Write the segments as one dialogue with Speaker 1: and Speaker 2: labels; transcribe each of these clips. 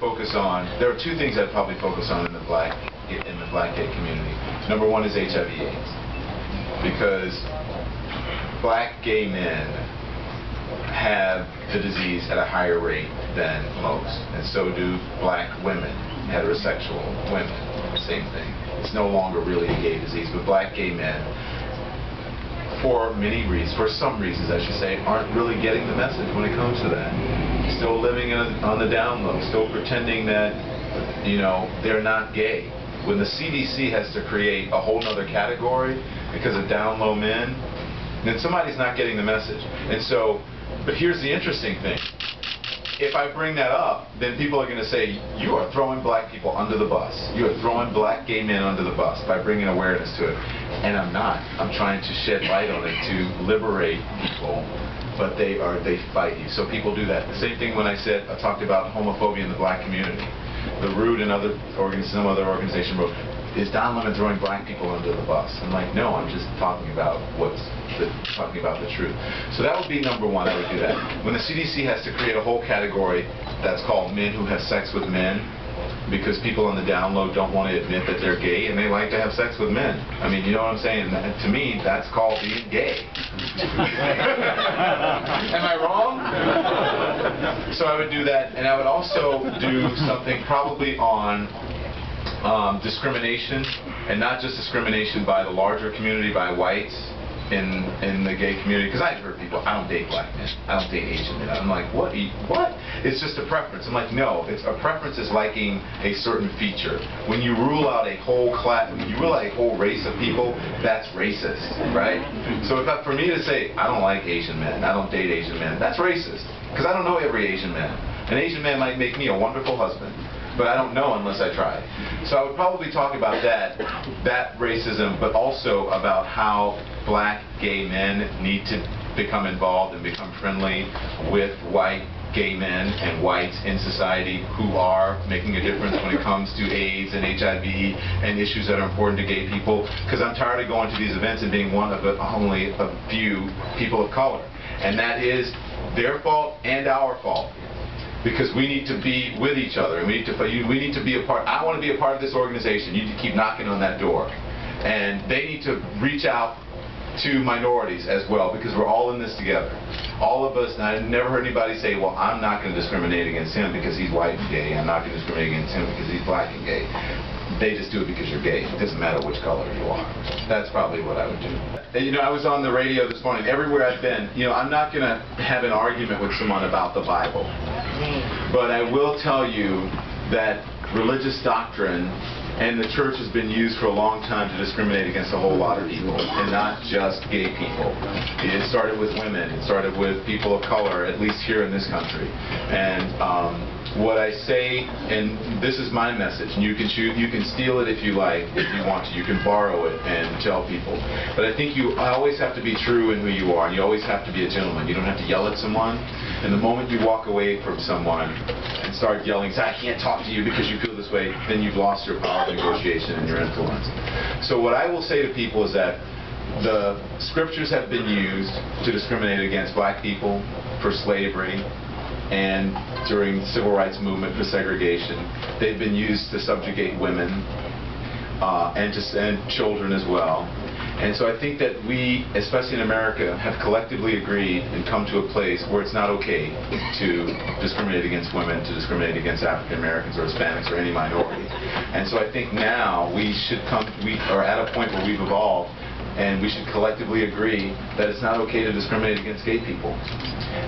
Speaker 1: focus on, there are two things I'd probably focus on in the black gay community. Number one is HIV/AIDS, because black gay men have the disease at a higher rate than most, and so do black women, heterosexual women. Same thing. It's no longer really a gay disease, but black gay men, for some reasons I should say, aren't really getting the message when it comes to that. Still living on the down low, still pretending that, you know, they're not gay. When the CDC has to create a whole other category because of down low men, then somebody's not getting the message. And so, but here's the interesting thing. If I bring that up, then people are going to say, you are throwing black people under the bus. You are throwing black gay men under the bus by bringing awareness to it. And I'm not. I'm trying to shed light on it to liberate people, but they fight you. So people do that. The same thing when I talked about homophobia in the black community. The Root and some other organization wrote, is Don Lemon throwing black people under the bus? I'm like, no, I'm just talking about the truth. So that would be number one. I would do that. When the CDC has to create a whole category that's called men who have sex with men, because people on the down low don't want to admit that they're gay and they like to have sex with men. I mean, you know what I'm saying? To me, that's called being gay. Am I wrong? So I would do that, and I would also do something probably on discrimination, and not just discrimination by the larger community, by whites in the gay community, because I've heard people, I don't date black men, I don't date Asian men. I'm like, what? It's just a preference. I'm like, no, a preference is liking a certain feature. When you rule out a whole class, when you rule out a whole race of people, that's racist, right? So for me to say, I don't like Asian men, I don't date Asian men, that's racist, because I don't know every Asian man. An Asian man might make me a wonderful husband, but I don't know unless I try. So I would probably talk about that racism, but also about how black gay men need to become involved and become friendly with white gay men and whites in society who are making a difference when it comes to AIDS and HIV and issues that are important to gay people. Because I'm tired of going to these events and being one of only a few people of color. And that is their fault and our fault. Because we need to be with each other, and we need to be a part. I want to be a part of this organization. You need to keep knocking on that door, and they need to reach out to minorities as well, because we're all in this together. All of us. And I've never heard anybody say, "Well, I'm not going to discriminate against him because he's white and gay. I'm not going to discriminate against him because he's black and gay." They just do it because you're gay. It doesn't matter which color you are. That's probably what I would do. And, you know, I was on the radio this morning. Everywhere I've been, you know, I'm not going to have an argument with someone about the Bible. But I will tell you that religious doctrine and the church has been used for a long time to discriminate against a whole lot of people, and not just gay people. It started with women. It started with people of color, at least here in this country. And what I say, and this is my message, and you can steal it if you like, if you want to. You can borrow it and tell people. But I think you always have to be true in who you are, and you always have to be a gentleman. You don't have to yell at someone. And the moment you walk away from someone and start yelling, say, I can't talk to you because you feel this way, then you've lost your power of negotiation and your influence. So what I will say to people is that the scriptures have been used to discriminate against black people for slavery, and during the civil rights movement for segregation. They've been used to subjugate women and children as well. And so I think that we, especially in America, have collectively agreed and come to a place where it's not okay to discriminate against women, to discriminate against African Americans or Hispanics or any minority. And so I think now we are at a point where we've evolved, and we should collectively agree that it's not okay to discriminate against gay people.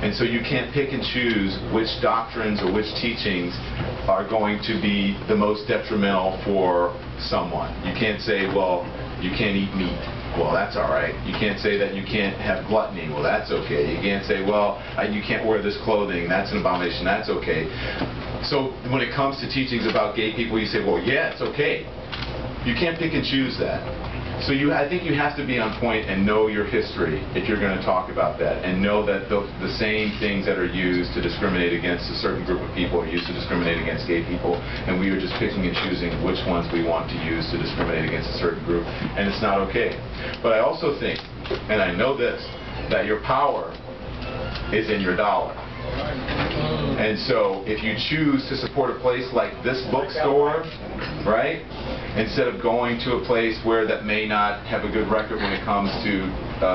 Speaker 1: And so you can't pick and choose which doctrines or which teachings are going to be the most detrimental for someone. You can't say, well, you can't eat meat. Well, that's all right. You can't say that you can't have gluttony. Well, that's okay. You can't say, well, you can't wear this clothing. That's an abomination. That's okay. So when it comes to teachings about gay people, you say, well, yeah, it's okay. You can't pick and choose that. So I think you have to be on point and know your history if you're going to talk about that, and know that the same things that are used to discriminate against a certain group of people are used to discriminate against gay people, and we are just picking and choosing which ones we want to use to discriminate against a certain group, and it's not okay. But I also think, and I know this, that your power is in your dollar. And so if you choose to support a place like this bookstore, right, instead of going to a place where that may not have a good record when it comes to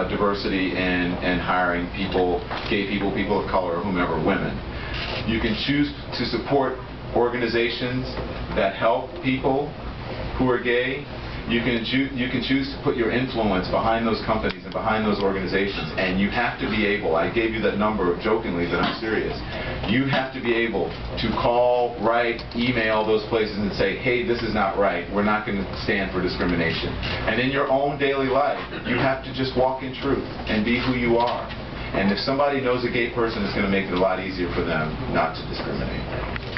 Speaker 1: diversity and hiring people, gay people, people of color, or whomever, women, you can choose to support organizations that help people who are gay. You can choose to put your influence behind those companies and behind those organizations, and you have to be able, I gave you that number jokingly, but I'm serious, you have to be able to call, write, email those places and say, hey, this is not right, we're not going to stand for discrimination. And in your own daily life, you have to just walk in truth and be who you are. And if somebody knows a gay person, it's going to make it a lot easier for them not to discriminate.